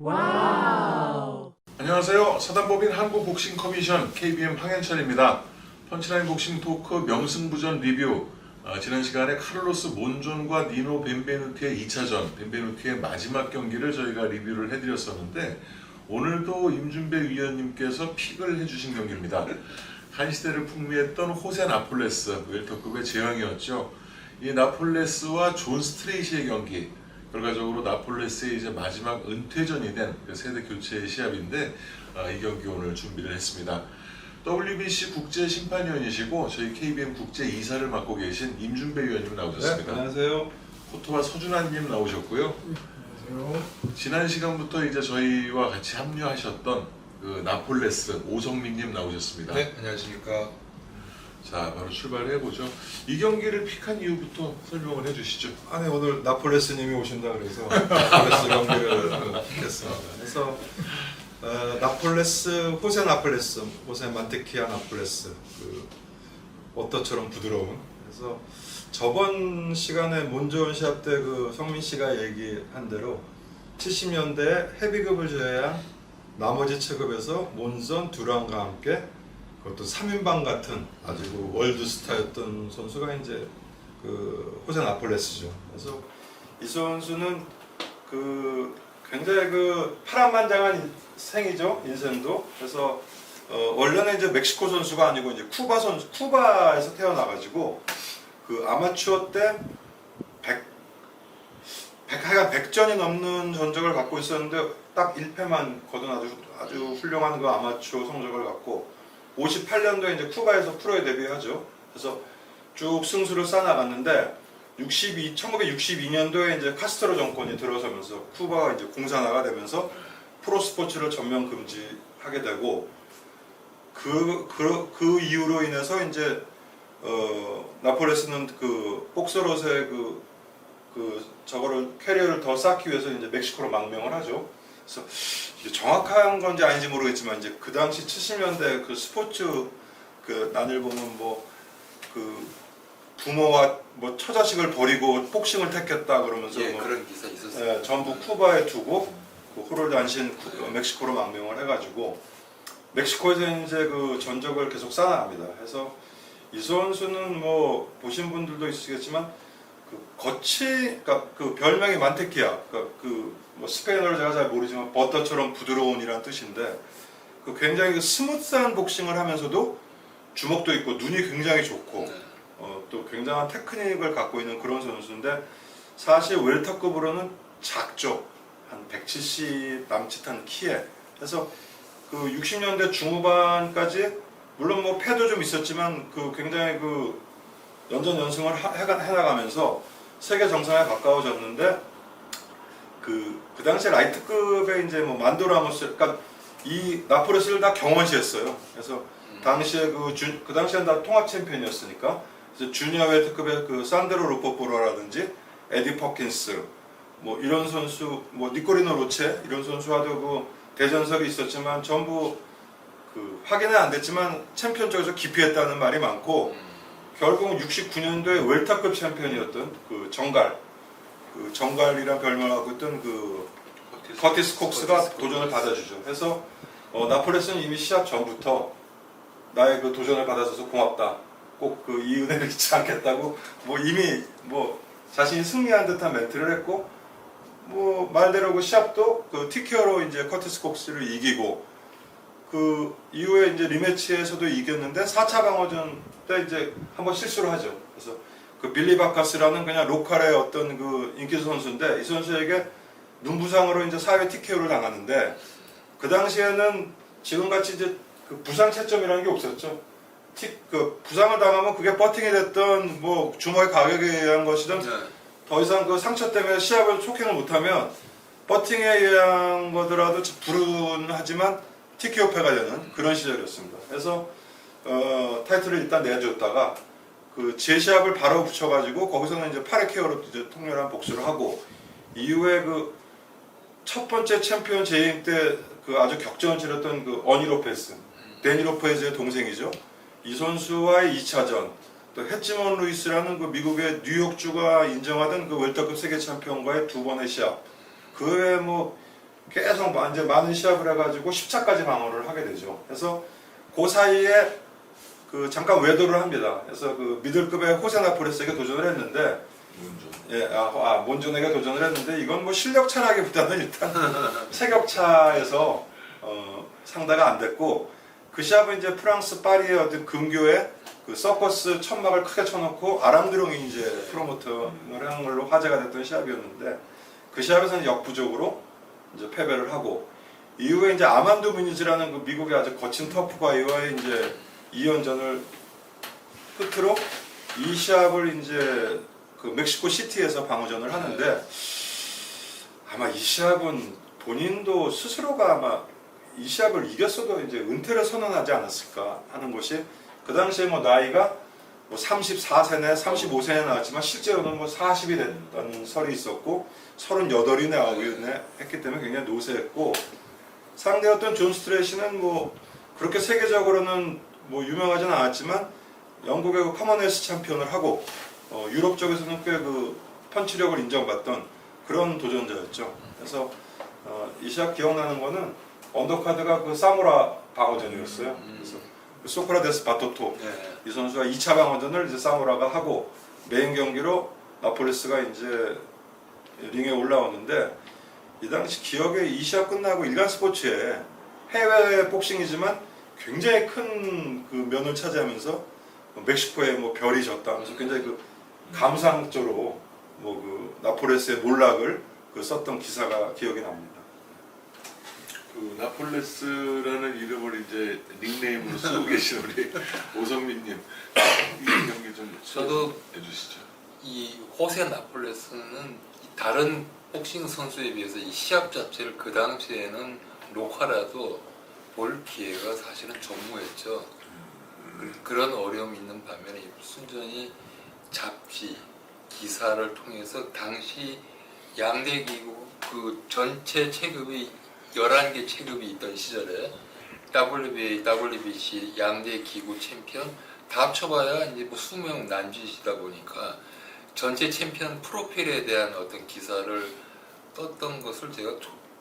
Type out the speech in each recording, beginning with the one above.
와우. 안녕하세요. 사단법인 한국복싱커미션 KBM 황현철입니다. 펀치라인 복싱 토크 명승부전 리뷰. 지난 시간에 카를로스 몬존과 니노 벤베누티의 2차전, 벤베누티의 마지막 경기를 저희가 리뷰를 해드렸었는데, 오늘도 임준배 위원님께서 픽을 해주신 경기입니다. 한 시대를 풍미했던 호세 나폴레스, 웰터급의 제왕이었죠. 이 나폴레스와 존 스트레이시의 경기, 결과적으로 나폴레스의 이제 마지막 은퇴전이 된 그 세대교체 시합인데, 이 경기 오늘 준비를 했습니다. WBC 국제심판위원이시고 저희 KBM 국제이사를 맡고 계신 임준배 위원님 나오셨습니다. 네, 안녕하세요. 코토바 서준환님 나오셨고요. 안녕하세요. 지난 시간부터 이제 저희와 같이 합류하셨던 그 나폴레스 오성민님 나오셨습니다. 네, 안녕하십니까. 자, 바로 출발해보죠. 이 경기를 픽한 이유부터 설명을 해주시죠. 아니, 오늘 나폴레스님이 오신다 그래서 나폴레스 경기를 했습니다. 그래서 나폴레스, 호세 나폴레스, 호세 만테키아 나폴레스, 그 워터처럼 부드러운. 그래서 저번 시간에 몬존 시합 때 그 성민 씨가 얘기한 대로 70년대에 헤비급을 제외한 나머지 체급에서 몬존, 두란과 함께 그것도 3인방 같은 아주 그 월드스타였던 선수가 이제 그 호세 나폴레스죠. 그래서 이 선수는 그 굉장히 그 파란만장한 생이죠, 인생도. 그래서 원래는 이제 멕시코 선수가 아니고 이제 쿠바 선수, 쿠바에서 태어나가지고 그 아마추어 때 100전이 넘는 전적을 갖고 있었는데 딱 1패만 거둔 아주 훌륭한 그 아마추어 성적을 갖고 58년도에 이제 쿠바에서 프로에 데뷔하죠. 그래서 쭉 승수를 쌓아나갔는데 1962년도에 이제 카스트로 정권이 들어서면서 쿠바가 이제 공산화가 되면서 프로 스포츠를 전면 금지하게 되고 그 이유로 인해서 이제 나폴레스는 그 복서롯의 저거를 캐리어를 더 쌓기 위해서 이제 멕시코로 망명을 하죠. 그래서 정확한 건지 아닌지 모르겠지만 이제 그 당시 70년대 그 스포츠 그 난을 보면 뭐 그 부모와 뭐 처자식을 버리고 복싱을 택했다 그러면서 뭐 그런 기사 있었어요. 전부 쿠바에 두고 그 호롤 단신 멕시코로 망명을 해가지고 멕시코에서 이제 그 전적을 계속 쌓아갑니다. 해서 이 선수는 뭐 보신 분들도 있으시겠지만 그러니까 그 별명이 만테키아, 그러니까 뭐 스페인어를 제가 잘 모르지만 버터처럼 부드러운이란 뜻인데 그 굉장히 그 스무스한 복싱을 하면서도 주먹도 있고 눈이 굉장히 좋고 또 굉장한 테크닉을 갖고 있는 그런 선수인데 사실 웰터급으로는 작죠. 한 170 남짓한 키에. 그래서 그 60년대 중후반까지 물론 뭐 패도 좀 있었지만 그 굉장히 그 연전연승을 해나가면서 세계 정상에 가까워졌는데 그 당시에 라이트급의 이제 뭐 만도라모스, 그러니까 이 나폴레스를 다 경원시했어요. 그래서 당시에 그 당시엔 다 통합 챔피언이었으니까 그래서 주니어 웰터급의 그 산드로 루포포로라든지 에디 퍼킨스 뭐 이런 선수, 뭐 니콜리노 로체 이런 선수와도 그 대전설이 있었지만 전부 그 확인은 안 됐지만 챔피언 쪽에서 기피했다는 말이 많고. 결국은 69년도에 웰터급 챔피언이었던 그 정갈이란 별명을 갖고 있던 그 커티스 콕스가 도전을 받아주죠. 그래서 나폴레스는 이미 시합 전부터 나의 그 도전을 받아줘서 고맙다. 꼭 그 이 은혜를 잊지 않겠다고 뭐 이미 뭐 자신이 승리한 듯한 멘트를 했고 뭐 말대로 그 시합도 그 TKO로 이제 커티스 콕스를 이기고 그 이후에 이제 리매치에서도 이겼는데 4차 방어전 때 이제 한번 실수를 하죠. 그래서 그 빌리 바카스라는 그냥 로컬의 어떤 그 인기 선수인데 이 선수에게 눈부상으로 이제 4회 TKO를 당하는데 그 당시에는 지금같이 이제 그 부상 채점이라는 게 없었죠. 그 부상을 당하면 그게 버팅이 됐던 뭐 주먹의 가격에 의한 것이든 더 이상 그 상처 때문에 시합을 촉행을 못하면 버팅에 의한 거더라도 불운하지만 TKO패가 되는 그런 시절이었습니다. 그래서 타이틀을 일단 내줬다가 그 제시합을 바로 붙여가지고 거기서는 이제 8회 KO로 이제 통렬한 복수를 하고 이후에 그 첫 번째 챔피언 재임 때 그 아주 격전을 치렀던 그 어니 로페스, 데니 로페즈의 동생이죠. 이 선수와의 2차전, 또 해치먼 루이스라는 그 미국의 뉴욕주가 인정하던 그 웰터급 세계 챔피언과의 두 번의 시합. 그 외에 뭐 계속 이제 많은 시합을 해가지고 10차까지 방어를 하게 되죠. 그래서 그 사이에 그 잠깐 외도를 합니다. 그래서 그 미들급의 호세 나폴레스에게 도전을 했는데, 몬존에게 도전을 했는데 이건 뭐 실력 차라기보다는 일단 체격 차에서 상대가 안 됐고, 그 시합은 이제 프랑스 파리의 어떤 근교에 그 서커스 천막을 크게 쳐놓고 아랑드롱이 이제 프로모터를 한 걸로 화제가 됐던 시합이었는데, 그 시합에서는 역부족으로 이제 패배를 하고, 이후에 이제 아만드 무니즈라는 그 미국의 아주 거친 터프가이와의 이제 2연전을 끝으로 이 시합을 이제 그 멕시코시티에서 방어전을 하는데, 아마 이 시합은 본인도 스스로가 아마 이 시합을 이겼어도 이제 은퇴를 선언하지 않았을까 하는 것이, 그 당시에 뭐 나이가 뭐 34세네 35세에 나왔지만 실제로는 뭐 40이 됐다는 설이 있었고 38이네 9이네 했기 때문에 굉장히 노쇠했고, 상대였던 존 스트레이시는 뭐 그렇게 세계적으로는 뭐 유명하지는 않았지만 영국의 그 커먼웰스 챔피언을 하고 유럽 쪽에서는 꽤 그 펀치력을 인정받던 그런 도전자였죠. 그래서 이 시합 기억나는 거는 언더카드가 그 사무라 방어전이었어요. 그래서 소크라테스 바토토 이 선수가 2차 방어전을 이제 사무라가 하고, 메인 경기로 나폴레스가 이제 링에 올라오는데, 이 당시 기억에 이 시합 끝나고 일간 스포츠에 해외 복싱이지만 굉장히 큰 그 면을 차지하면서 멕시코에 뭐 별이 졌다 하면서 굉장히 그 감상적으로 뭐 그 나폴레스의 몰락을 그 썼던 기사가 기억이 납니다. 그 나폴레스라는 이름을 이제 닉네임으로 쓰고 계신 우리 오성민님, 이 경기 좀 저도 해주시죠. 이 호세 나폴레스는 다른 복싱 선수에 비해서 이 시합 자체를 그 당시에는 녹화라도 볼 기회가 사실은 전무했죠. 그런 어려움이 있는 반면에 순전히 잡지, 기사를 통해서 당시 양대 기구 그 전체 체급이 11개 체급이 있던 시절에 WBA, WBC 양대 기구 챔피언 다 합쳐봐야 이제 뭐 수명 난짓이다 보니까 전체 챔피언 프로필에 대한 어떤 기사를 떴던 것을 제가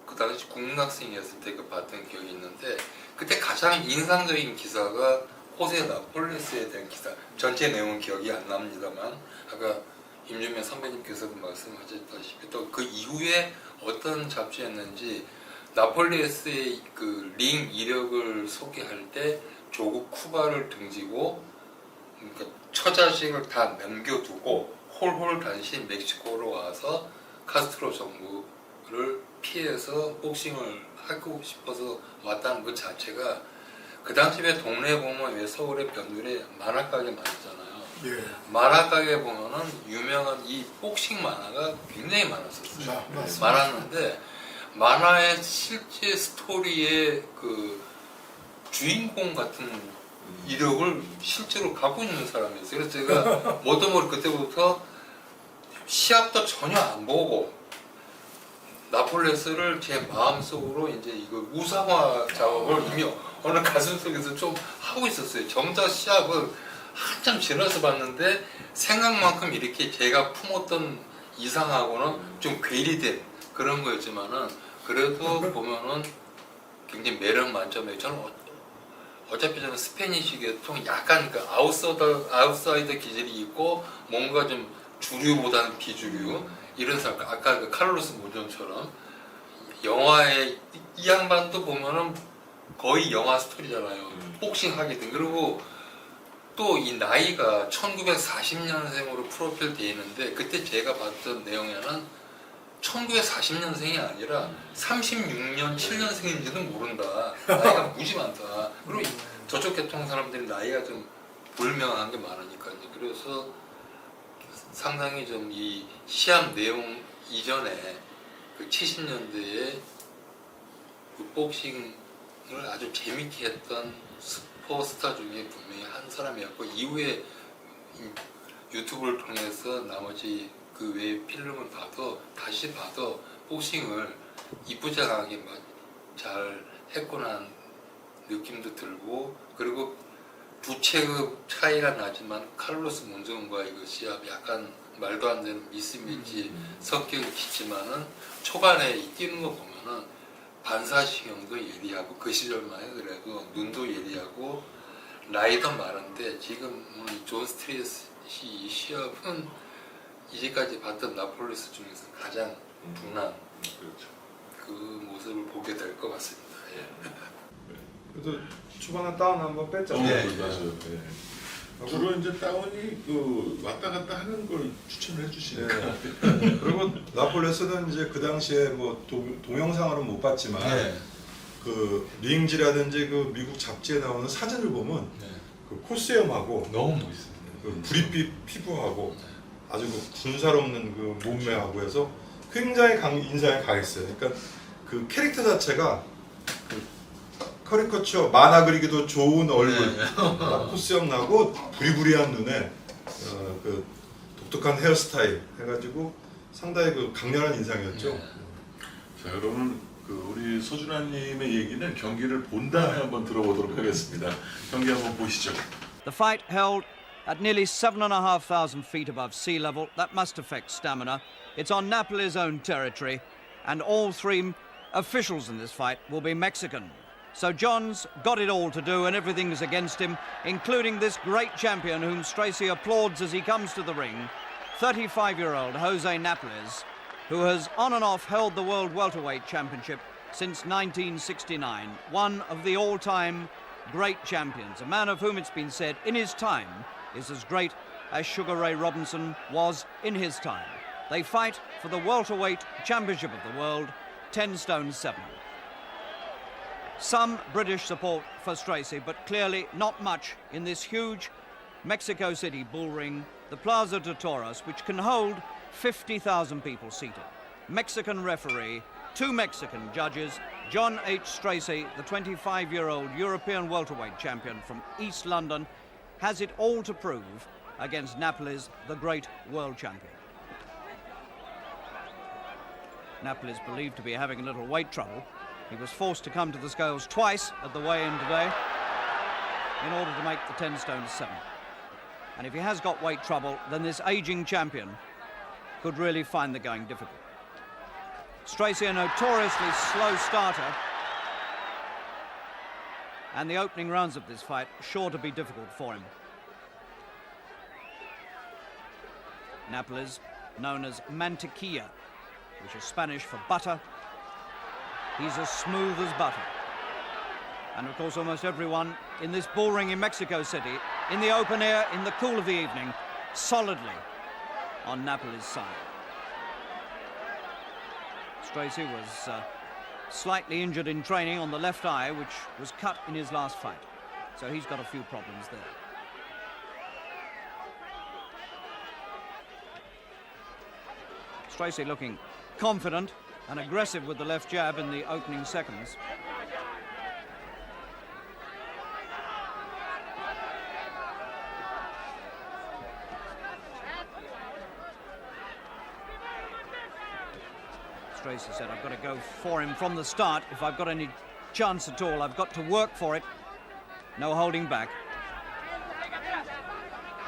그 당시 국문학생이었을 때 그 봤던 기억이 있는데, 그때 가장 인상적인 기사가 호세 나폴레스에 대한 기사. 전체 내용은 기억이 안 납니다만 아까 임준명 선배님께서도 말씀하셨다시피 또 그 이후에 어떤 잡지였는지 나폴레스의 그 링 이력을 소개할 때 조국 쿠바를 등지고, 그러니까 처자식을 다 남겨두고 홀홀 단신 멕시코로 와서 카스트로 정부를 피해서 복싱을 하고 싶어서 왔다는 것 자체가, 그 당시에 동네에 보면 왜 서울의 변두리에 만화가게 많았잖아요. 만화가게 보면은 유명한 이 복싱 만화가 굉장히 많았었어요. 많았는데 만화의 실제 스토리의 그 주인공 같은 이력을 실제로 갖고 있는 사람이었어요. 그래서 제가 뭐도 그때부터 시합도 전혀 안 보고 나폴레스를 제 마음속으로 이제 이거 우상화 작업을 이미 어느 가슴속에서 좀 하고 있었어요. 정작 시합을 한참 지나서 봤는데 생각만큼 이렇게 제가 품었던 이상하고는 좀 괴리된 그런 거였지만은, 그래도 보면은 굉장히 매력 만점이에요. 저는 어차피 저는 스페니쉬 계통 약간 그 아웃사이더 기질이 있고 뭔가 좀 주류보다는 비주류 이런 사람, 아까 그 카를로스 몬존처럼 영화의 이 양반도 보면은 거의 영화 스토리잖아요. 복싱 하게 된. 그리고 또 이 나이가 1940년생으로 프로필 돼 있는데, 그때 제가 봤던 내용에는 1940년생이 아니라 36년 7년생인지도 모른다. 나이가 무지 많다. 그리고 저쪽 계통 사람들이 나이가 좀 불명한 게 많으니까요. 그래서 상당히 좀 이 시합 내용 이전에 그 70년대에 그 복싱을 아주 재밌게 했던 슈퍼스타 중에 분명히 한 사람이었고, 이후에 유튜브를 통해서 나머지 그 외의 필름을 다시 봐도 복싱을 이쁘장하게 잘 했구나 느낌도 들고, 그리고 두 체급 차이가 나지만 카를로스 몬존과 이거 시합 약간 말도 안 되는 미스매치 성격이 있지만은 초반에 뛰는 거 보면은 반사신경도 예리하고 그 시절만 해도 눈도 예리하고 나이도 많은데 지금 존 스트레이시 이 시합은 이제까지 봤던 나폴레스 중에서 가장 둔한 그렇죠. 그 모습을 보게 될 것 같습니다. 예. 그래도 초반에 다운 한번 뺐잖아요. 맞아요. 주로 이제 다운이 그 왔다 갔다 하는 걸 추천을 해주시니까. 그리고 나폴레스는 이제 그 당시에 뭐 동영상으로는 못 봤지만 그 링지라든지 그 미국 잡지에 나오는 사진을 보면 그 코스염하고 너무 멋있습니다. 그 구릿빛 피부하고 아주 그 군사롭는 그 몸매하고 해서 굉장히 인상이 강했어요. 그러니까 그 캐릭터 자체가 그 커리커처 만화 그리기도 좋은 얼굴, 코스염 나고 부리부리한 눈에 그 독특한 헤어스타일 해가지고 상당히 그 강렬한 인상이었죠. 자, 여러분 그 우리 서준환님의 얘기는 경기를 본 다음에 한번 들어보도록 하겠습니다. 경기 한번 보시죠. The fight held at nearly 7,500 feet above sea level. That must affect stamina. It's on Napoli's own territory, and all three officials in this fight will be Mexican. So John's got it all to do, and everything's against him, including this great champion whom Stracey applauds as he comes to the ring, 35-year-old Jose Napoles, who has on and off held the World Welterweight Championship since 1969, one of the all-time great champions, a man of whom it's been said in his time is as great as Sugar Ray Robinson was in his time. They fight for the Welterweight Championship of the World, 10 stone 7. Some British support for Stracey, but clearly not much in this huge Mexico City bull ring, the Plaza de Toros, which can hold 50,000 people seated. Mexican referee, 2 Mexican judges, John H. Stracey, the 25-year-old European welterweight champion from East London, has it all to prove against Napoles, the great world champion. Napoles believed to be having a little weight trouble. He was forced to come to the scales twice at the weigh-in today in order to make the 10 stone 7. And if he has got weight trouble, then this aging champion could really find the going difficult. Stracey, a notoriously slow starter, and the opening rounds of this fight sure to be difficult for him. Napoles, known as mantequilla, which is Spanish for butter. He's as smooth as butter. And of course almost everyone in this bull ring in Mexico City, in the open air, in the cool of the evening, solidly on Napoles' side. Stracey was slightly injured in training on the left eye, which was cut in his last fight. So he's got a few problems there. Stracey looking confident and aggressive with the left jab in the opening seconds. Stracey said, I've got to go for him from the start. If I've got any chance at all, I've got to work for it. No holding back.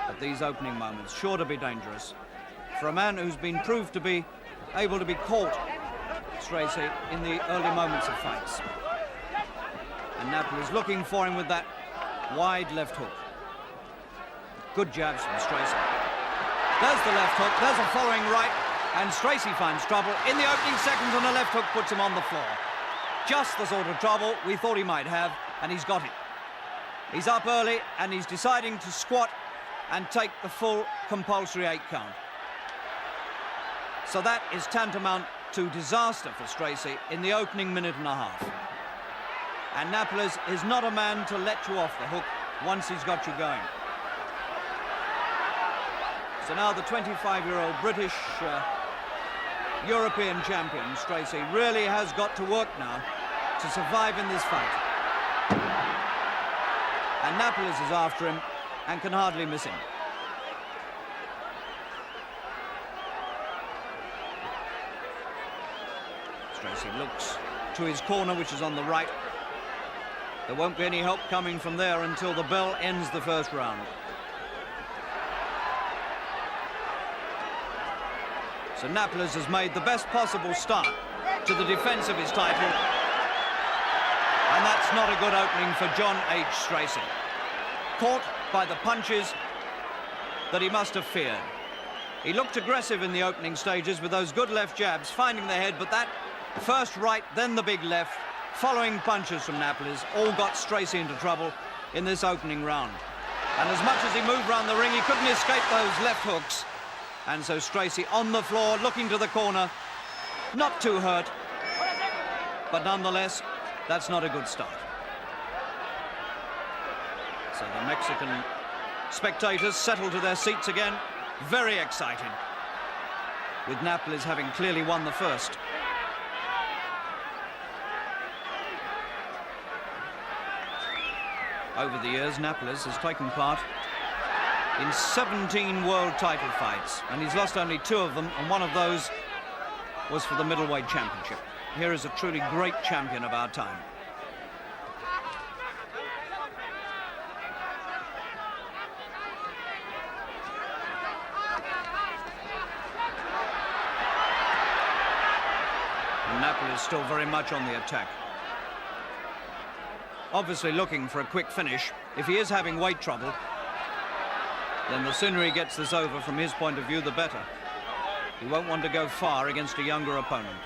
But these opening moments, sure to be dangerous. For a man who's been proved to be able to be caught, Stracey, in the early moments of fights. And Napoles looking for him with that wide left hook. Good jabs from Stracey. There's the left hook, there's a following right, and Stracey finds trouble in the opening seconds, and the left hook puts him on the floor. Just the sort of trouble we thought he might have, and he's got it. He's up early, and he's deciding to squat and take the full compulsory 8 count. So that is tantamount to disaster for Stracey in the opening minute and a half. And Napoles is not a man to let you off the hook once he's got you going. So now the 25-year-old British European champion, Stracey, really has got to work now to survive in this fight. And Napoles is after him and can hardly miss him. Stracey looks to his corner, which is on the right. There won't be any help coming from there until the bell ends the first round. So Napoles has made the best possible start to the defense of his title. And that's not a good opening for John H. Stracey. Caught by the punches that he must have feared. He looked aggressive in the opening stages with those good left jabs, finding the head, but that first right, then the big left, following punches from Napoli's, all got Stracey into trouble in this opening round. And as much as he moved round the ring, he couldn't escape those left hooks. And so Stracey on the floor, looking to the corner, not too hurt, but nonetheless, that's not a good start. So the Mexican spectators settle to their seats again, very excited, with Napoli's having clearly won the first. Over the years, Napoli's has taken part in 17 world title fights, and he's lost only 2 of them, and one of those was for the middleweight championship. Here is a truly great champion of our time. And Napoli is still very much on the attack. Obviously looking for a quick finish. If he is having weight trouble, then the sooner he gets this over from his point of view, the better. He won't want to go far against a younger opponent.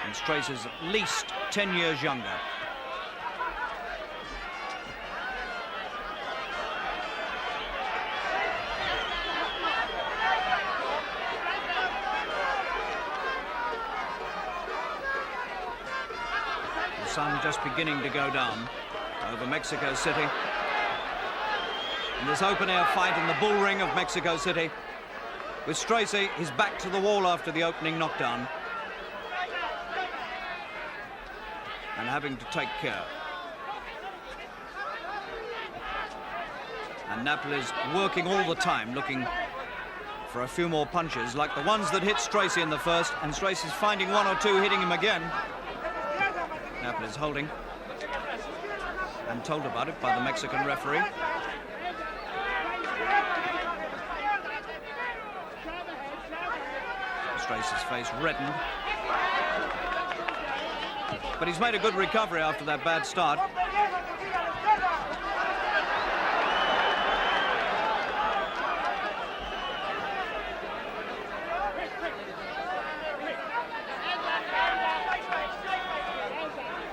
And Stracey's at least 10 years younger. The sun just beginning to go down over Mexico City. In this open-air fight in the bull ring of Mexico City, with Stracey, his back to the wall after the opening knockdown, and having to take care. And Napoli's working all the time, looking for a few more punches, like the ones that hit Stracey in the first, and Stracey's finding 1 or 2 hitting him again. Napoli's holding, and told about it by the Mexican referee. Stracey's face reddened. But he's made a good recovery after that bad start.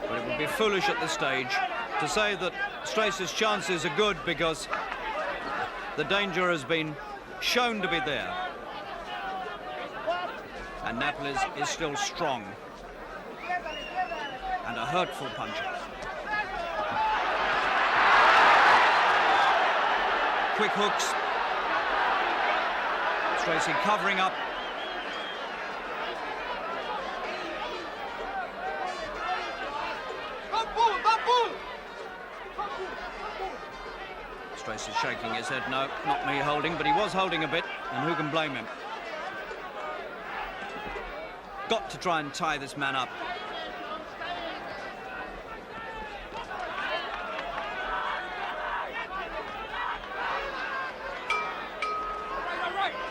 But it would be foolish at this stage to say that Stracey's chances are good because the danger has been shown to be there. And Napoli's is still strong. And a hurtful puncher. Quick hooks. Stracey covering up. Stracey shaking his head. No, not me holding, but he was holding a bit, and who can blame him? Got to try and tie this man up.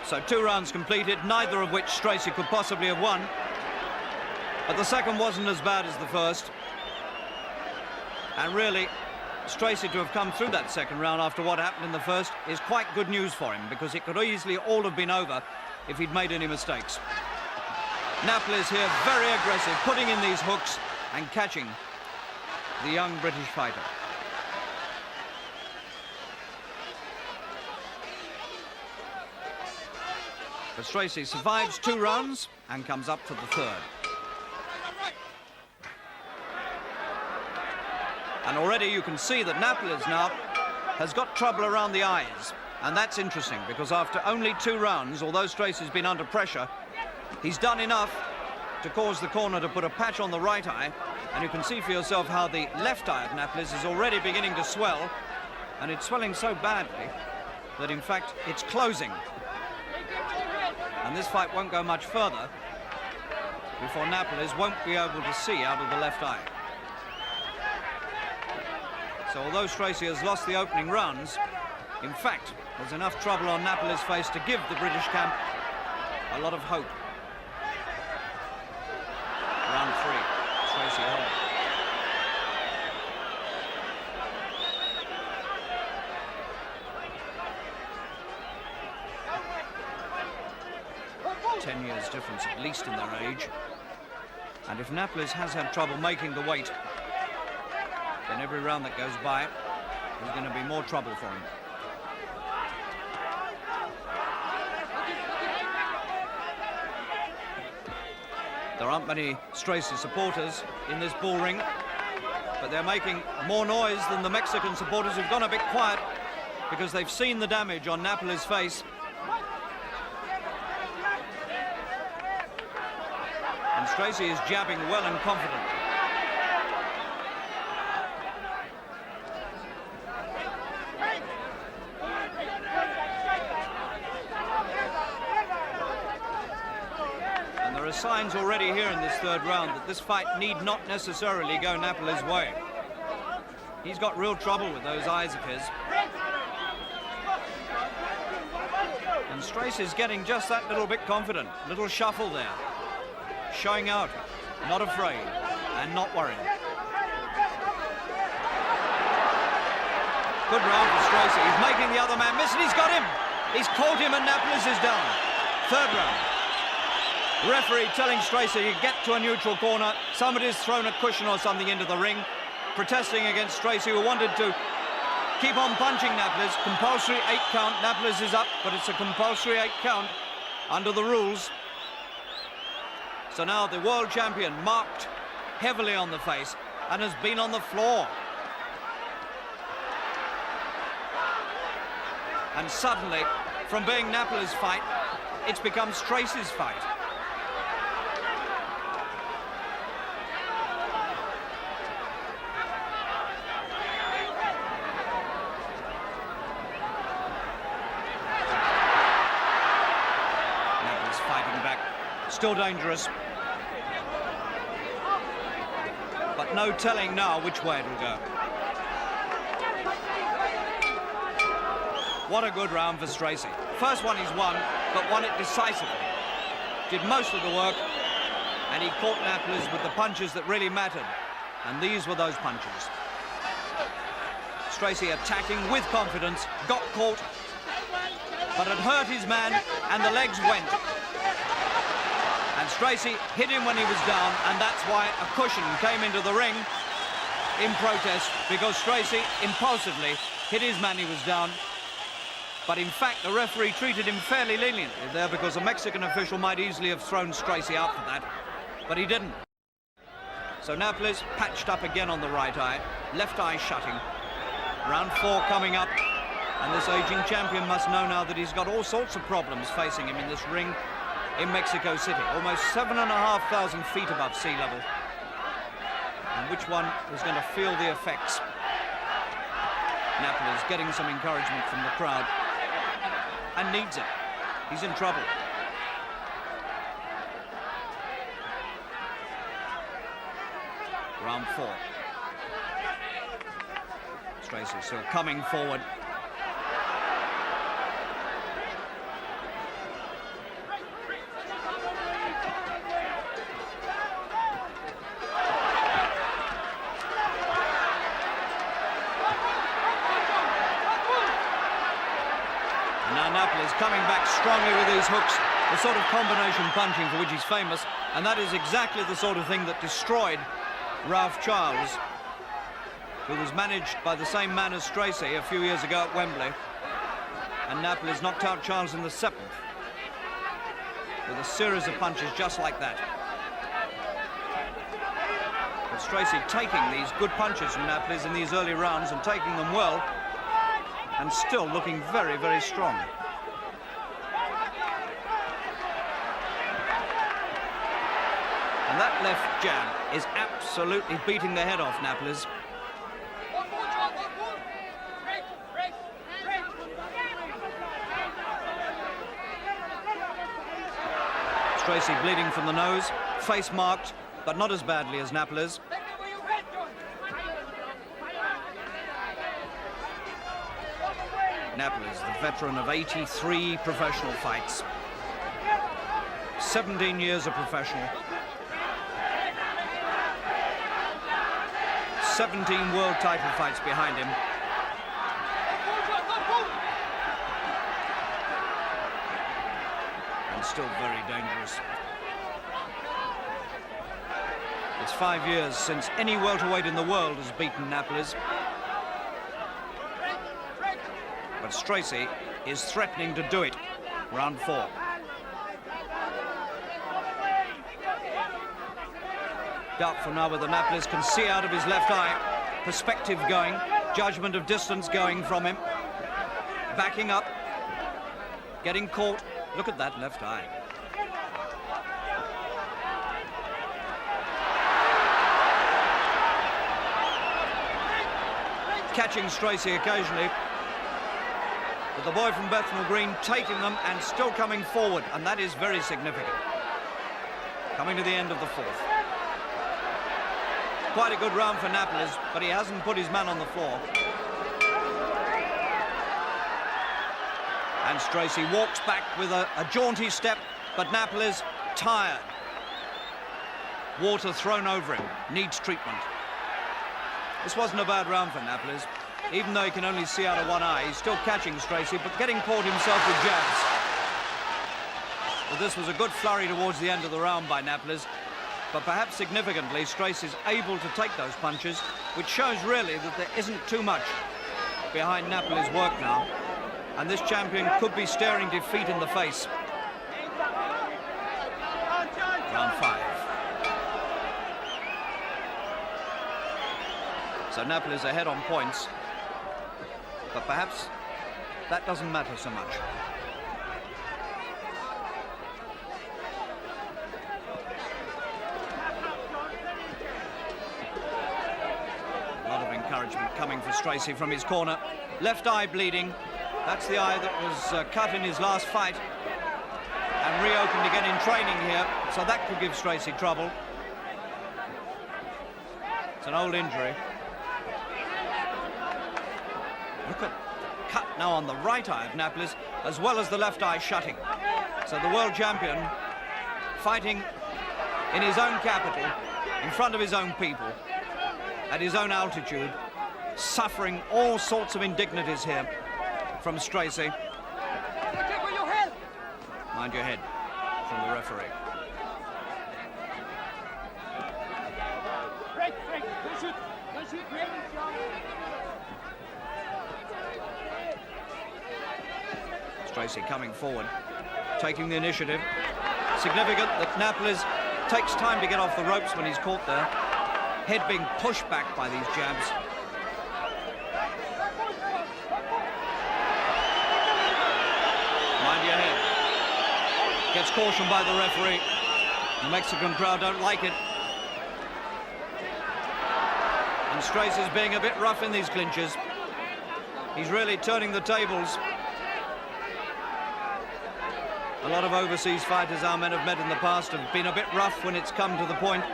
So 2 rounds completed, neither of which Stracey could possibly have won. But the second wasn't as bad as the first. And really, Stracey to have come through that second round after what happened in the first is quite good news for him, because it could easily all have been over if he'd made any mistakes. Napoli's here, very aggressive, putting in these hooks and catching the young British fighter. But Stracey survives 2 rounds and comes up for the 3rd. And already you can see that Napoli's now has got trouble around the eyes. And that's interesting, because after only 2 rounds, although Stracey's been under pressure, he's done enough to cause the corner to put a patch on the right eye. And you can see for yourself how the left eye of Napoli's is already beginning to swell. And it's swelling so badly that, in fact, it's closing. And this fight won't go much further before Napoli's won't be able to see out of the left eye. So although Stracey has lost the opening rounds, in fact, there's enough trouble on Napoli's face to give the British camp a lot of hope. Round 3, Stracey holding. difference, at least in their age. And if Napoli's has had trouble making the weight, then every round that goes by is going to be more trouble for him. There aren't many Stroessy supporters in this bull ring, but they're making more noise than the Mexican supporters who've gone a bit quiet because they've seen the damage on Napoli's face. And Stroessy is jabbing well and confident. And there are signs already here in this third round that this fight need not necessarily go Napoli's way. He's got real trouble with those eyes of his. And Stracey's getting just that little bit confident, little shuffle there. Showing out, not afraid, and not worried. Good round for Stracey. He's making the other man miss, and he's got him. He's caught him, and Napoles is down. Third round. The referee telling Stracey to get to a neutral corner. Somebody's thrown a cushion or something into the ring, protesting against Stracey, who wanted to keep on punching Napoles. Compulsory 8 count. Napoles is up, but it's a compulsory 8 count under the rules. So now the world champion marked heavily on the face and has been on the floor. And suddenly, from being Napoles' fight, it's become Stracey's fight. Napoles fighting back, still dangerous. But no telling now which way it'll go. What a good round for Stracey. First one he's won, but won it decisively. Did most of the work, and he caught Napoles with the punches that really mattered. And these were those punches. Stracey attacking with confidence, got caught, but had hurt his man, and the legs went. And Stracey hit him when he was down, and that's why a cushion came into the ring in protest, because Stracey impulsively hit his man he was down. But in fact, the referee treated him fairly leniently there, because a Mexican official might easily have thrown Stracey out for that, but he didn't. So Napoles patched up again on the right eye, left eye shutting. Round 4 coming up, and this aging champion must know now that he's got all sorts of problems facing him in this ring in Mexico City, almost 7,500 feet above sea level. And which one is going to feel the effects? Napoles getting some encouragement from the crowd, and needs it. He's in trouble. Round 4. Stracey still coming forward. Napoles coming back strongly with these hooks, the sort of combination punching for which he's famous, and that is exactly the sort of thing that destroyed Ralph Charles, who was managed by the same man as Stracey a few years ago at Wembley, and Napoles knocked out Charles in the 7th with a series of punches just like that. But Stracey taking these good punches from Napoles in these early rounds and taking them well, and still looking very, very strong. And that left jab is absolutely beating the head off Napoles. Stracey bleeding from the nose, face marked, but not as badly as Napoles. Napoles, the veteran of 83 professional fights. 17 years of professional. 17 world title fights behind him. And still very dangerous. It's 5 years since any welterweight in the world has beaten Napoli's. But Stracey is threatening to do it. Round 4. Doubtful now whether Napoli's can see out of his left eye. Perspective going, judgment of distance going from him. Backing up, getting caught. Look at that left eye. Catching Stracey occasionally, but the boy from Bethnal Green taking them and still coming forward, and that is very significant. Coming to the end of the 4th. Quite a good round for Napoli's, but he hasn't put his man on the floor. And Stracey walks back with a jaunty step, but Napoli's tired. Water thrown over him, needs treatment. This wasn't a bad round for Napoli's. Even though he can only see out of one eye, he's still catching Stracey, but getting caught himself with jabs. But this was a good flurry towards the end of the round by Napoli's. But perhaps significantly, Stracey's able to take those punches, which shows really that there isn't too much behind Napoli's work now. And this champion could be staring defeat in the face. Round 5. So Napoli's ahead on points, but perhaps that doesn't matter so much. A lot of encouragement coming for Stracey from his corner. Left eye bleeding. That's the eye that was cut in his last fight and reopened again in training here, so that could give Stracey trouble. It's an old injury. Look at the cut now on the right eye of Napoli's, as well as the left eye shutting. So the world champion fighting in his own capital, in front of his own people, at his own altitude, suffering all sorts of indignities here from Stracey. Mind your head from the referee. Stracey coming forward, taking the initiative. Significant that Napoli's takes time to get off the ropes when he's caught there. Head being pushed back by these jabs. Mind your head. Gets cautioned by the referee. The Mexican crowd don't like it. And Stracey's being a bit rough in these clinches. He's really turning the tables. A lot of overseas fighters our men have met in the past have been a bit rough when it's come to the point.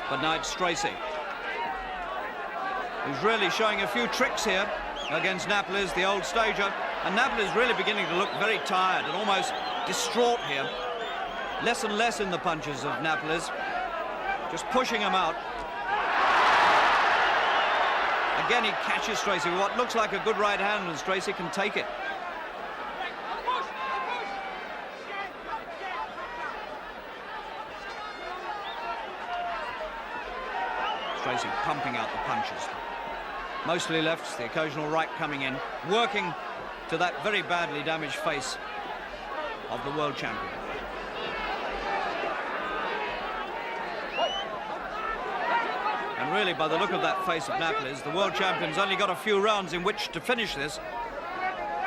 But now it's Stracey, who's really showing a few tricks here against Napoli's, the old stager. And Napoli's really beginning to look very tired and almost distraught here. Less and less in the punches of Napoli's, just pushing him out. Again, he catches Stracey with what looks like a good right hand, and Stracey can take it. Stracey pumping out the punches. Mostly lefts, the occasional right coming in, working to that very badly damaged face of the world champion. And really, by the look of that face of Napoli's, the world champion's only got a few rounds in which to finish this,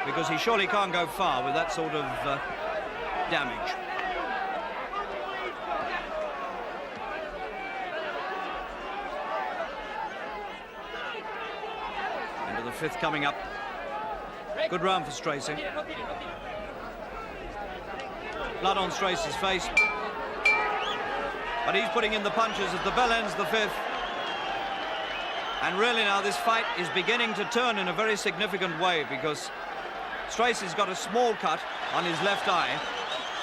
because he surely can't go far with that sort of damage. Into the 5th coming up. Good round for Stracey. Blood on Stracey's face. But he's putting in the punches as the bell ends the 5th. And really now this fight is beginning to turn in a very significant way, because Stracey's got a small cut on his left eye.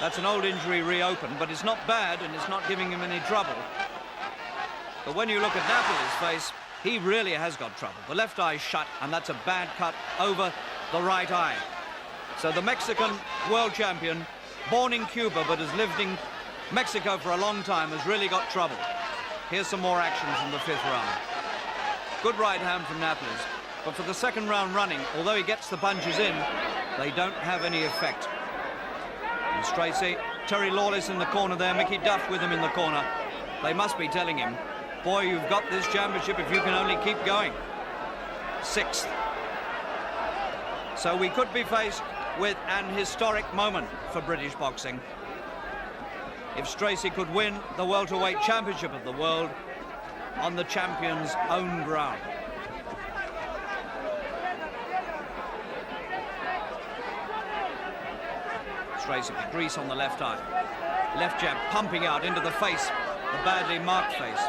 That's an old injury reopened, but it's not bad and it's not giving him any trouble. But when you look at Napoli's face, he really has got trouble. The left eye shut, and that's a bad cut over the right eye. So the Mexican world champion, born in Cuba but has lived in Mexico for a long time has really got trouble. Here's some more action from the 5th round. Good right hand from Napoli's, but for the second round running, although he gets the punches in, they don't have any effect. And Stracey, Terry Lawless in the corner there, Mickey Duff with him in the corner. They must be telling him, boy, you've got this championship if you can only keep going. 6th. So we could be faced with an historic moment for British boxing. If Stracey could win the welterweight championship of the world on the champion's own ground. Stracey with grease on the left eye. Left jab pumping out into the face, the badly marked face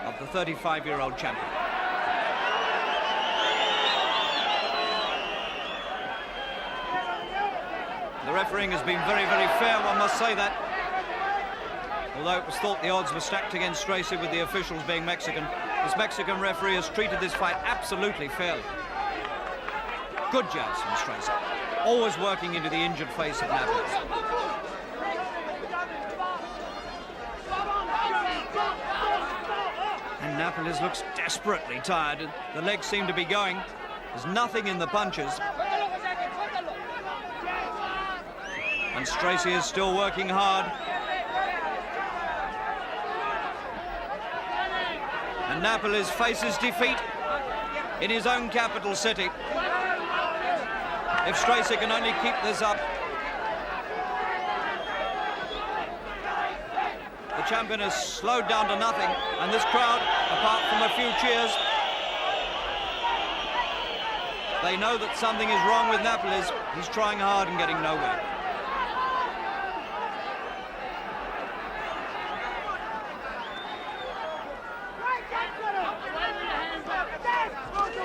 of the 35-year-old champion. The refereeing has been very, very fair, one must say that. Although it was thought the odds were stacked against Stracey with the officials being Mexican, this Mexican referee has treated this fight absolutely fairly. Good jabs from Stracey, always working into the injured face of Napoli's. And Napoli's looks desperately tired. The legs seem to be going. There's nothing in the punches. And Stracey is still working hard. And Napoli's faces defeat in his own capital city. If Stracey can only keep this up, the champion has slowed down to nothing, and this crowd, apart from a few cheers, they know that something is wrong with Napoli's. He's trying hard and getting nowhere.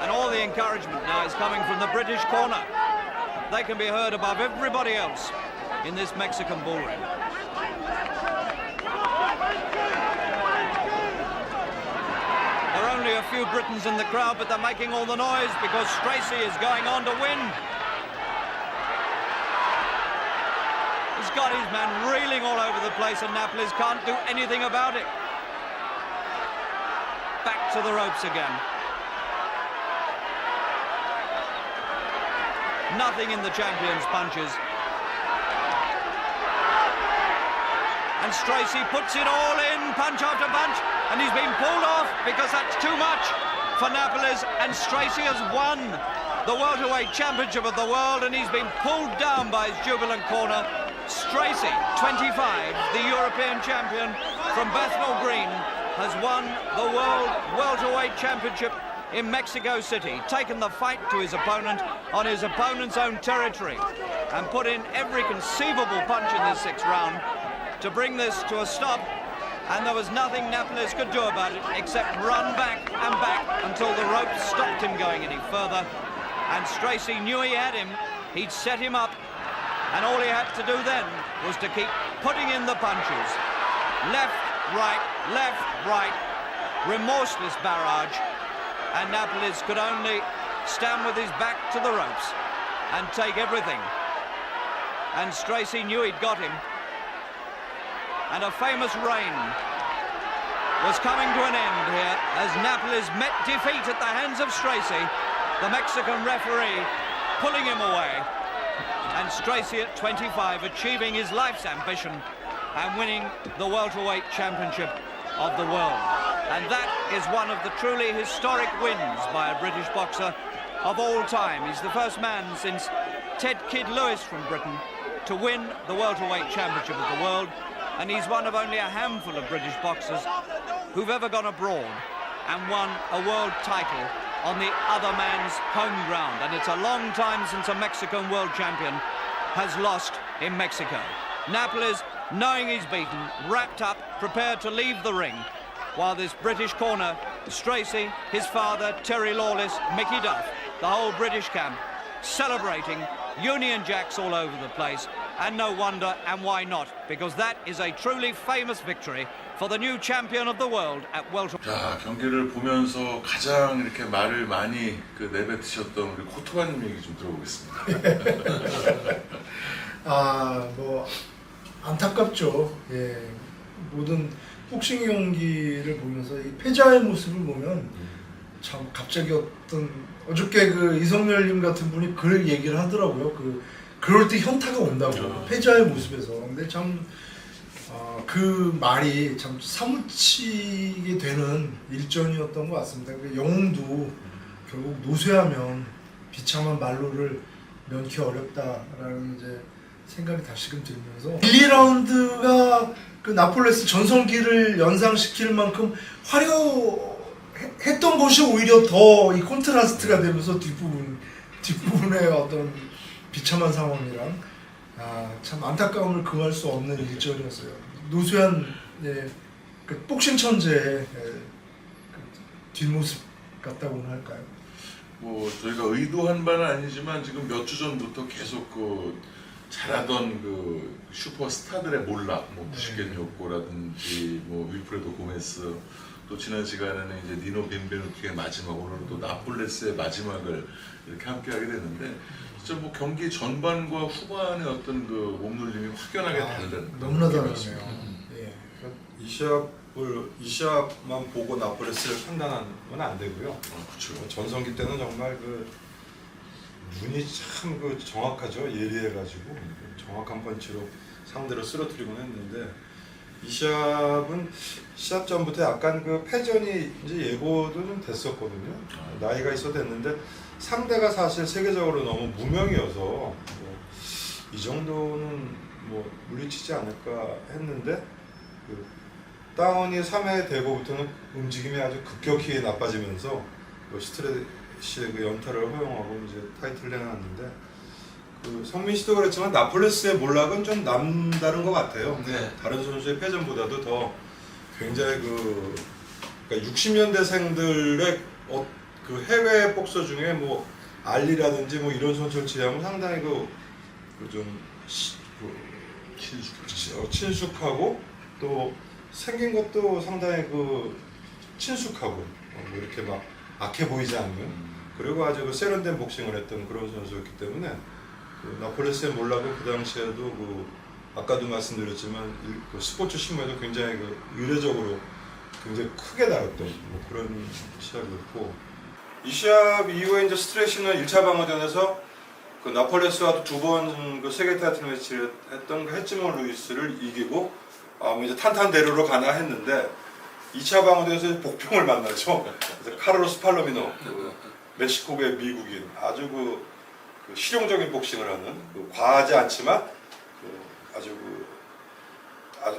And all the encouragement now is coming from the British corner. They can be heard above everybody else in this Mexican bullring. There are only a few Britons in the crowd, but they're making all the noise because Stracey is going on to win. He's got his man reeling all over the place and Napoli's can't do anything about it. Back to the ropes again. Nothing in the champion's punches. And Stracey puts it all in, punch after punch, and he's been pulled off because that's too much for Napoli's, and Stracey has won the welterweight championship of the world, and he's been pulled down by his jubilant corner. Stracey, 25, the European champion from Bethnal Green, has won the World Welterweight Championship in Mexico City, taken the fight to his opponent on his opponent's own territory and put in every conceivable punch in this 6th round to bring this to a stop, and there was nothing Napoli's could do about it except run back and back until the ropes stopped him going any further, and Stracey knew he had him, he'd set him up, and all he had to do then was to keep putting in the punches. Left, right, remorseless barrage, and Napoli's could only stand with his back to the ropes and take everything. And Stracey knew he'd got him. And a famous reign was coming to an end here as Napoli's met defeat at the hands of Stracey, the Mexican referee pulling him away. And Stracey at 25 achieving his life's ambition and winning the welterweight championship of the world. And that is one of the truly historic wins by a British boxer of all time. He's the first man since Ted Kid Lewis from Britain to win the welterweight championship of the world, and he's one of only a handful of British boxers who've ever gone abroad and won a world title on the other man's home ground. And it's a long time since a Mexican world champion has lost in Mexico. Napoli's, knowing he's beaten, wrapped up, prepared to leave the ring, while this British corner, Stracey, his father, Terry Lawless, Mickey Duff, the whole British camp, celebrating, Union Jacks all over the place, and no wonder, and why not? Because that is a truly famous victory for the new champion of the world at welter. 자, 경기를 보면서 가장 이렇게 말을 많이 내뱉으셨던 우리 코토바님 얘기 좀 들어보겠습니다. 안타깝죠. 예, 모든 복싱 경기를 보면서 이 패자의 모습을 보면 참 갑자기 어저께 그 이성열님 같은 분이 그 얘기를 하더라고요. 그럴 때 현타가 온다고 패자의 모습에서. 근데 참 그 말이 참 사무치게 되는 일전이었던 것 같습니다. 영웅도 결국 노쇠하면 비참한 말로를 면키 어렵다라는 이제 생각이 다시금 들면서 1, 2라운드가 그 나폴레스 전성기를 연상시킬 만큼 화려했던 것이 오히려 더 이 콘트라스트가 되면서 뒷부분의 어떤 비참한 상황이랑 참 안타까움을 금할 수 없는 일전이었어요. 노쇠한 그 복싱 천재의 그 뒷모습 같다고는 할까요? 뭐 저희가 의도한 바는 아니지만 지금 몇 주 전부터 계속 잘하던 슈퍼스타들의 몰락, 부시겐 요코라든지 윌프레도 고메스, 또 지난 시간에는 이제 니노 벤베누티의 마지막, 오늘은 또 나폴레스의 마지막을 이렇게 함께하게 됐는데, 진짜 경기 전반과 후반의 어떤 몸놀림이 확연하게 다른. 너무나 다르네요. 예. 이 시합만 보고 나폴레스를 판단하는 건 안 되고요. 그렇죠. 전성기 때는 정말 눈이 참 정확하죠. 예리해가지고 정확한 펀치로 상대를 쓰러뜨리곤 했는데, 이 시합은 시합 전부터 약간 패전이 이제 예고도 좀 됐었거든요. 나이가 있어도 됐는데 상대가 사실 세계적으로 너무 무명이어서 이 정도는 물리치지 않을까 했는데, 다운이 3회 되고부터는 움직임이 아주 급격히 나빠지면서 스트레이시의 연타를 허용하고 이제 타이틀을 해놨는데, 성민 씨도 그랬지만 나폴레스의 몰락은 좀 남다른 것 같아요. 네. 다른 선수의 패전보다도 더 굉장히 그러니까 60년대생들의 해외 복서 중에 알리라든지 이런 선수를 제외하면 상당히 좀 친숙하고 또 생긴 것도 상당히 친숙하고 이렇게 막 악해 보이지 않는, 그리고 아주 세련된 복싱을 했던 그런 선수였기 때문에 나폴레스의 몰락은 그 당시에도 아까도 말씀드렸지만 스포츠 신문에도 굉장히 의례적으로 굉장히 크게 다뤘던 그런 시합이었고, 이 시합 이후에 이제 스트레이시는 1차 방어전에서 나폴레스와 두 번 세계타이틀매치를 했던 헤지몬 루이스를 이기고 이제 탄탄대로로 가나 했는데, 2차 방어전에서 복병을 만나죠. 카를로스 팔로미노, 멕시코의 미국인, 아주 실용적인 복싱을 하는, 과하지 않지만 아주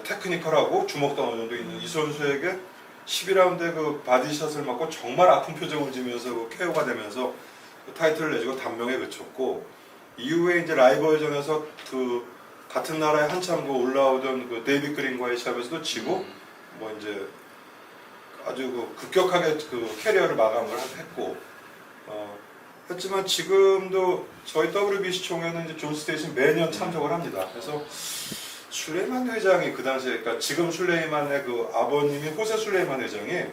테크니컬하고 주먹도 어느 정도 있는 이 선수에게 12라운드에 바디샷을 맞고 정말 아픈 표정을 지으면서 KO가 되면서 타이틀을 내주고 단명에 그쳤고, 이후에 이제 라이벌전에서 같은 나라에 한참 올라오던 데이빗 그린과의 시합에서도 지고 이제 아주 급격하게 캐리어를 마감을 했고, 했지만 지금도 저희 WBC 총회는 이제 존 스테이시 매년 참석을 합니다. 그래서 술레이만 회장이 그 당시에, 그러니까 지금 술레이만의 아버님이 호세 술레이만 회장이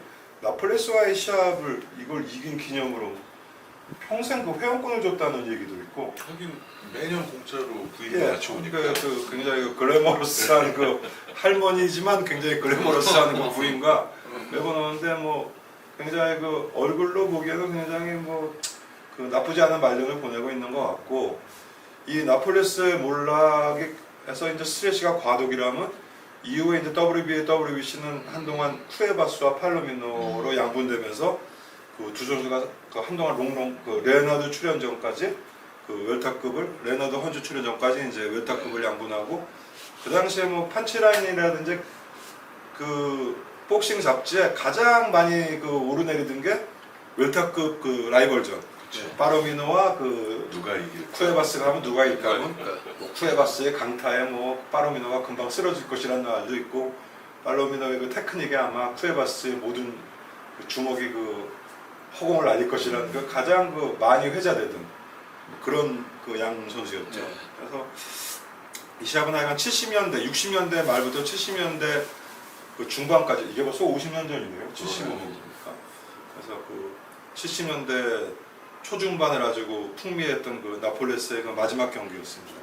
나폴레스와의 시합을 이걸 이긴 기념으로 평생 회원권을 줬다는 얘기도 있고. 하긴 매년 공짜로 부인이 예, 같이 오니까. 굉장히 글래머러스한 할머니지만 굉장히 글래머러스한 부인과 매번 오는데 굉장히 얼굴로 보기에는 굉장히 나쁘지 않은 말년을 보내고 있는 것 같고, 이 나폴레스의 몰락에서 이제 스트레시가 과도기라면 이후에 이제 WBC는 한동안 쿠에바스와 팔로미노로 양분되면서 두 선수가 한동안 레나드 출연전까지 웰터급을 레나드 헌주 출연전까지 이제 웰터급을 양분하고, 그 당시에 판치라인이라든지 복싱 잡지에 가장 많이 오르내리던 게 웰터급 라이벌전. 파로미노와 누가 이길 쿠에바스가 하면 누가 이길까 하면 쿠에바스의 강타에 파로미노가 금방 쓰러질 것이라는 말도 있고, 파로미노의 테크닉에 아마 쿠에바스의 모든 주먹이 허공을 날릴 것이라는 가장 많이 회자되던 그런 양 선수였죠. 네. 그래서 이 시합은 하여간 70년대, 60년대 말부터 70년대 중반까지, 이게 벌써 50년 전이네요. 75년이니까. 그래서 70년대 초중반을 아주 풍미했던 나폴레스의 마지막 경기였습니다.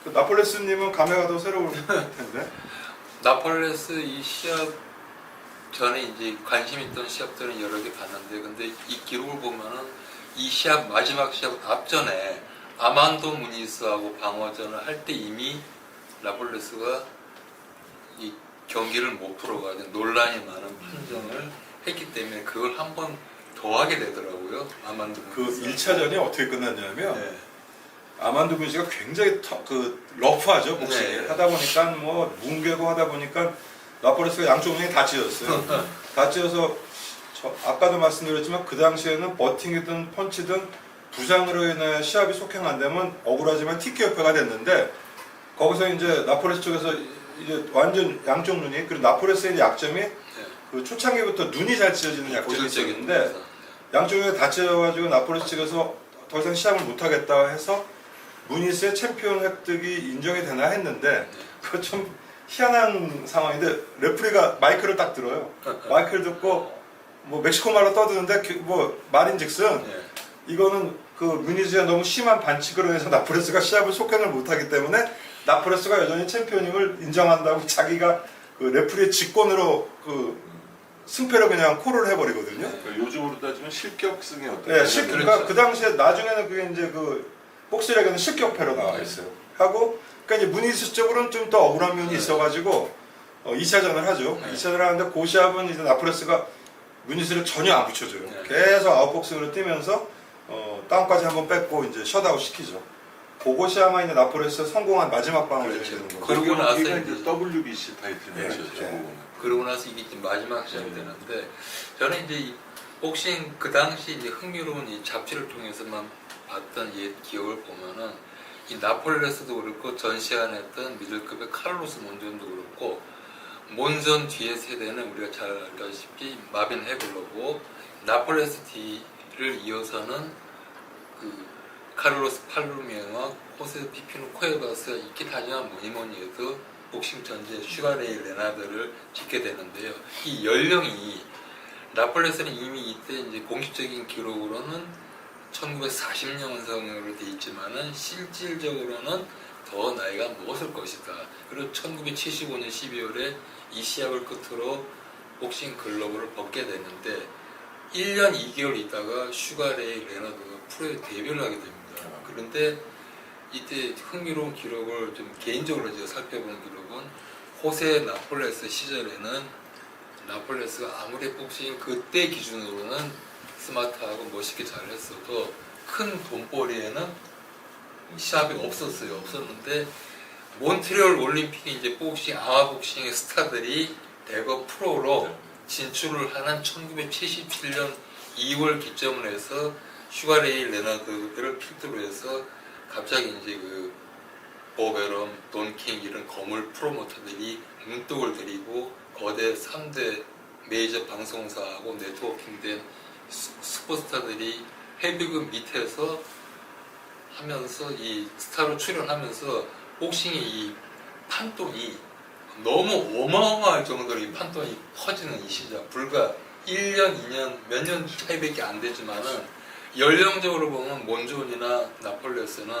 그 나폴레스님은 감회가 더 새로울 텐데. 나폴레스 이 시합 전에 이제 관심 있던 시합들은 여러 개 봤는데, 근데 이 기록을 보면은 이 시합 마지막 시합 앞전에 아만도 무니스하고 방어전을 할 때 이미 나폴레스가 이 경기를 못 풀어가지고 논란이 많은 판정을 했기 때문에 그걸 한 번 더 하게 되더라고요. 아만도 무니스. 그 1차전이 어떻게 끝났냐면 네. 아만도 무니스가 굉장히 러프하죠, 복싱이. 네. 하다 보니까 뭐 뭉개고 하다 보니까 나폴레스가 양쪽 눈이 다 찢었어요. 다 찢어서 아까도 말씀드렸지만 그 당시에는 버팅이든 펀치든 부상으로 인해 시합이 속행 안 되면 억울하지만 TKO패가 됐는데, 거기서 이제 나폴레스 쪽에서 이제 완전 양쪽 눈이, 그리고 나폴레스의 약점이 그 초창기부터 눈이 잘 찢어지는 약점이 있었는데 양쪽 눈이 다 찢어가지고 나폴레스 측에서 더 이상 시합을 못하겠다 해서 무니스의 챔피언 획득이 인정이 되나 했는데, 그거 좀 희한한 상황인데 레프리가 마이크를 딱 들어요. 마이크를 듣고 뭐 멕시코 말로 떠드는데 뭐 말인즉슨 이거는 그 무니즈의 너무 심한 반칙으로 해서 나폴레스가 시합을 속행을 못하기 때문에 나폴레스가 여전히 챔피언임을 인정한다고 자기가 그 레프리의 직권으로 그 승패를 그냥 콜을 해버리거든요. 그러니까 요즘으로 따지면 실격승의 어떤. 네, 그러니까 그 당시에 나중에는 그게 이제 그 복스력에는 실격패로 나와 있어요. 하고 그러니까 이제 무니스 쪽으로는 좀 더 억울한 면이 있어가지고 2차전을 하죠. 2차전을 하는데 그 시합은 이제 나폴레스가 무니스를 전혀 안 붙여줘요. 계속 아웃복싱으로 뛰면서 다운까지 한번 뺏고 이제 셧아웃 시키죠. 그것이 아마 이제 나폴레스가 성공한 마지막 방어전이 되는 거죠. 그러고 나서 이게 이제 이제 WBC 타이틀 매치였죠. 그러고 나서 이게 이제 마지막 시합이 되는데, 저는 이제 이 복싱 그 당시 이제 흥미로운 이 잡지를 통해서만 봤던 옛 기억을 보면은 이 나폴레스도 그렇고 전 시간에 했던 미들급의 카를로스 몬존도 그렇고, 몬존 뒤의 세대는 우리가 잘 알다시피 마빈 헤글러고, 나폴레스 뒤를 이어서는 그 카를로스 팔루미에와 호세 피피노 코에바스 있긴 하지만 뭐니 해도 복싱 전제 슈가레이 레나드를 짓게 되는데요. 이 연령이 나폴레스는 이미 이때 이제 공식적인 기록으로는 1940년생으로 돼 있지만은 실질적으로는 더 나이가 먹었을 것이다. 그리고 1975년 12월에 이 시합을 끝으로 복싱 글러브를 벗게 됐는데 1년 2개월 있다가 슈가레이 레나드가 프로에 데뷔를 하게 됩니다. 그런데 이때 흥미로운 기록을 좀 개인적으로 제가 살펴본 기록은 호세 나폴레스 시절에는 나폴레스가 아무리 복싱 그때 기준으로는 스마트하고 멋있게 잘했어도 큰 돈벌이에는 시합이 없었는데 몬트리올 올림픽이 이제 복싱 아마 복싱의 스타들이 대거 프로로 진출을 하는 1977년 2월 기점을 해서 슈가레이 레나드를 필두로 해서 갑자기 이제 그 보베럼, 돈킹 이런 거물 프로모터들이 눈독을 들이고 거대 3대 메이저 방송사하고 네트워킹된 슈퍼스타들이 헤비급 밑에서 하면서 이 스타로 출연하면서 복싱의 이 판돈이 너무 어마어마할 정도로 이 판돈이 퍼지는 이 시절, 불과 1년, 2년, 몇 년 차이밖에 안 되지만은 연령적으로 보면 몬존이나 나폴레스는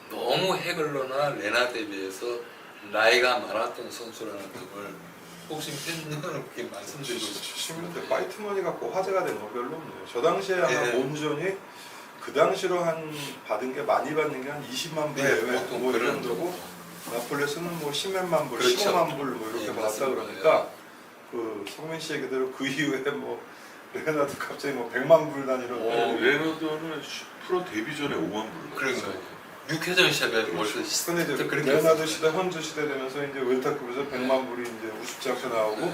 너무 헤글러나 레나드에 비해서 나이가 많았던 선수라는 점을 복싱 팬들은 그렇게 말씀드리고 싶습니다. 70년대 파이트머니 갖고 화제가 된 건 별로 없네요. 저 당시에 아마 네. 몬존이 그 당시로 한 받은 게 많이 받는 게 한 20만 불 네, 내외 보통 뭐 그런 이런 거고, 나폴레스는 뭐 10몇만 불, 그렇죠. 15만 불 뭐 이렇게 네, 받았다 맞습니다. 그러니까 그 성민 씨 얘기대로 그 이후에 뭐 레나드 갑자기 뭐 100만 불 단위로 레너드는 프로 데뷔 전에 5만 불. 그러니까요. 6회전 시합에 벌써 근데 이제 그렇게 레나드 했었어요. 시대, 헌즈 시대 되면서 이제 웰터급에서 100만 불이 이제 우습지 않게 나오고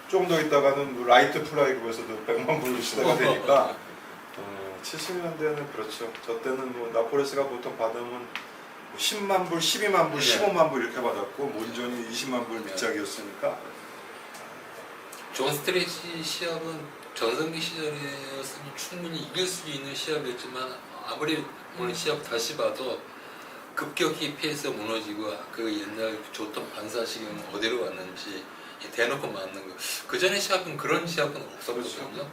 좀 더 있다가는 뭐 라이트 플라이급에서도 100만 불 시대가 되니까 70년대는 그렇죠. 저 때는 뭐 나폴레스가 보통 받으면 뭐 10만 불, 12만 불, 네. 15만 불 이렇게 받았고 몬존이 20만 불 밑짝이었으니까 존 스트레이시 시합은 전성기 시절이었으면 충분히 이길 수 있는 시합이었지만 아무리 오늘 시합 다시 봐도 급격히 페이스가 무너지고 그 옛날 좋던 반사식은 어디로 갔는지 대놓고 맞는 거. 그 전에 시합은 그런 시합은 없었거든요. 보면은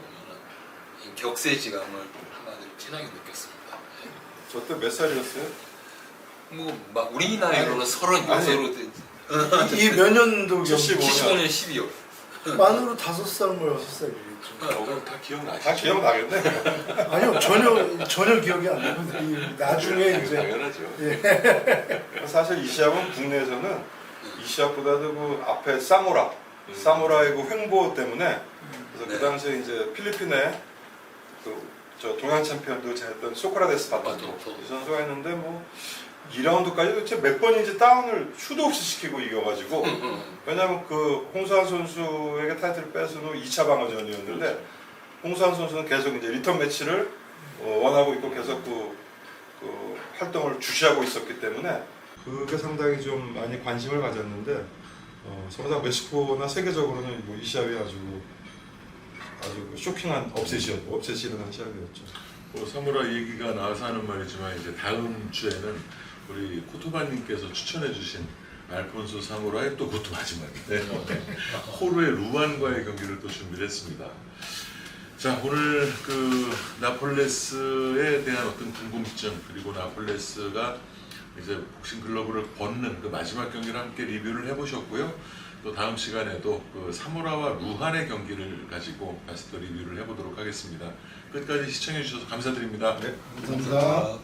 이 격세지감을 한마디로 진하게 느꼈습니다. 저 때 몇 살이었어요? 막 우리 나이로는 36으로 이 몇 년도 75년 12월. 만으로 5살 뭐 6살이겠죠. 그럼 다 기억나시죠? 다 기억나겠네. 아니요 전혀 기억이 안 나요. 나중에 이제 당연하죠. 사실 이 시합은 국내에서는 이 시합보다도 그 앞에 사무라이 그 횡보 때문에 그래서 그 당시에 이제 필리핀에 저 동양 챔피언도 했던 소크라테스 바토 이 선수가 있는데 뭐 2라운드까지 도대체 몇 번인지 다운을 수도 없이 시키고 이겨가지고 왜냐면 그 홍수환 선수에게 타이틀을 뺏은 후 2차 방어전이었는데 홍수환 선수는 계속 이제 리턴 매치를 원하고 있고 계속 그 활동을 주시하고 있었기 때문에 그게 상당히 좀 많이 관심을 가졌는데 서울다 멕시코나 세계적으로는 뭐 이 시합이 아주 쇼킹한 업셋이었고 업셋이 일어난 시합이었죠. 뭐 사무라이 얘기가 나와서 하는 말이지만 이제 다음 주에는 우리 코토바님께서 추천해주신 알폰소 사무라이 또 그것도 마지막인데 호르의 루안과의 경기를 또 준비를 했습니다. 자, 오늘 그 나폴레스에 대한 어떤 궁금증 그리고 나폴레스가 이제 복싱 글러브를 벗는 그 마지막 경기를 함께 리뷰를 해보셨고요. 또 다음 시간에도 그 사무라와 루한의 경기를 가지고 다시 또 리뷰를 해보도록 하겠습니다. 끝까지 시청해주셔서 감사드립니다. 네. 감사합니다.